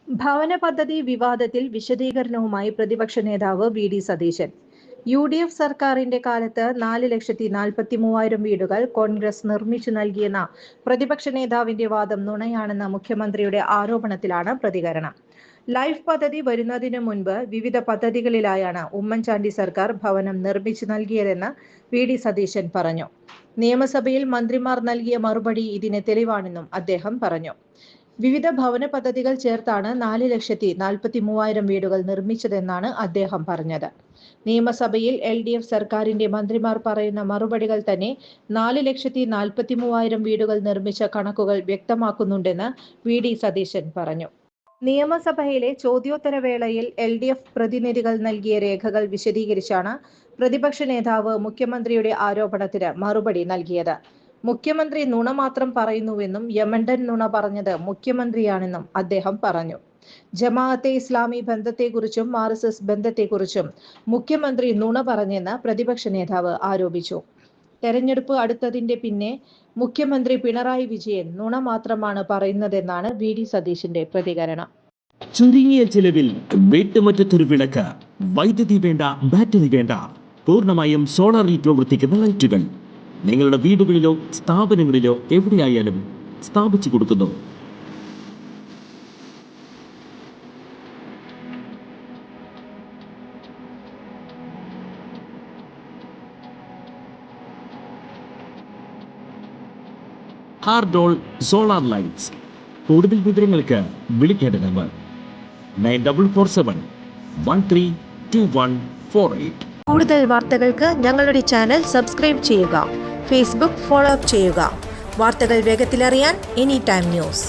ഭവന പദ്ധതി വിവാദത്തിൽ വിശദീകരണവുമായി പ്രതിപക്ഷ നേതാവ് വി.ഡി. സതീശൻ. യു.ഡി.എഫ് സർക്കാരിന്റെ കാലത്ത് 4,43,000 വീടുകൾ കോൺഗ്രസ് നിർമ്മിച്ചു നൽകിയെന്ന പ്രതിപക്ഷ നേതാവിന്റെ വാദം നുണയാണെന്ന മുഖ്യമന്ത്രിയുടെ ആരോപണത്തിലാണ് പ്രതികരണം. ലൈഫ് പദ്ധതി വരുന്നതിനു മുൻപ് വിവിധ പദ്ധതികളിലായാണ് ഉമ്മൻചാണ്ടി സർക്കാർ ഭവനം നിർമ്മിച്ചു നൽകിയതെന്ന് വി.ഡി. സതീശൻ പറഞ്ഞു. നിയമസഭയിൽ മന്ത്രിമാർ നൽകിയ മറുപടി ഇതിന് തെളിവാണെന്നും അദ്ദേഹം പറഞ്ഞു. വിവിധ ഭവന പദ്ധതികൾ ചേർത്താണ് 4,43,000 വീടുകൾ നിർമ്മിച്ചതെന്നാണ് അദ്ദേഹം പറഞ്ഞത്. നിയമസഭയിൽ LDF സർക്കാരിന്റെ മന്ത്രിമാർ പറയുന്ന മറുപടികൾ തന്നെ 4,43,000 വീടുകൾ നിർമ്മിച്ച കണക്കുകൾ വ്യക്തമാക്കുന്നുണ്ടെന്ന് വി.ഡി. സതീശൻ പറഞ്ഞു. നിയമസഭയിലെ ചോദ്യോത്തരവേളയിൽ LDF പ്രതിനിധികൾ നൽകിയ രേഖകൾ വിശദീകരിച്ചാണ് പ്രതിപക്ഷ നേതാവ് മുഖ്യമന്ത്രിയുടെ ആരോപണത്തിന് മറുപടി നൽകിയത്. മുഖ്യമന്ത്രി നുണ മാത്രം പറയുന്നുവെന്നും യമണ്ടൻ നുണ പറഞ്ഞത് മുഖ്യമന്ത്രിയാണെന്നും അദ്ദേഹം പറഞ്ഞു. ജമാഅത്തെ ഇസ്ലാമി ബന്ധത്തെക്കുറിച്ചും RSS ബന്ധത്തെക്കുറിച്ചും മുഖ്യമന്ത്രി നുണ പറഞ്ഞെന്ന് പ്രതിപക്ഷ നേതാവ് ആരോപിച്ചു. തെരഞ്ഞെടുപ്പ് അടുത്തതിന്റെ പിന്നെ മുഖ്യമന്ത്രി പിണറായി വിജയൻ നുണ മാത്രമാണ് പറയുന്നതെന്നാണ് വി.ഡി. സതീശന്റെ പ്രതികരണം. ചുരുങ്ങിയ ചിലവിൽ വീട്ടുമുറ്റത്തൊരു വിളക്ക്, വൈദ്യുതി വേണ്ട, ബാറ്ററി വേണ്ട, പൂർണ്ണമായും സോളാറിൽ പ്രവർത്തിക്കുന്ന ലൈറ്റുകൾ നിങ്ങളുടെ വീടുകളിലോ സ്ഥാപനങ്ങളിലോ എവിടെയായാലും സ്ഥാപിച്ചു കൊടുക്കുന്നു. ഹാർഡോൾ സോളാർ ലൈറ്റ്സ്. കൂടുതൽ വിവരങ്ങൾക്ക് വിളിക്കേണ്ട നമ്പർ 9447 132148. കൂടുതൽ വാർത്തകൾക്ക് ഞങ്ങളുടെ ചാനൽ സബ്സ്ക്രൈബ് ചെയ്യുക. ഫേസ്ബുക്ക് ഫോളോ അപ്പ് ചെയ്യുക. വാർത്തകൾ വേഗത്തിലറിയാൻ Anytime News.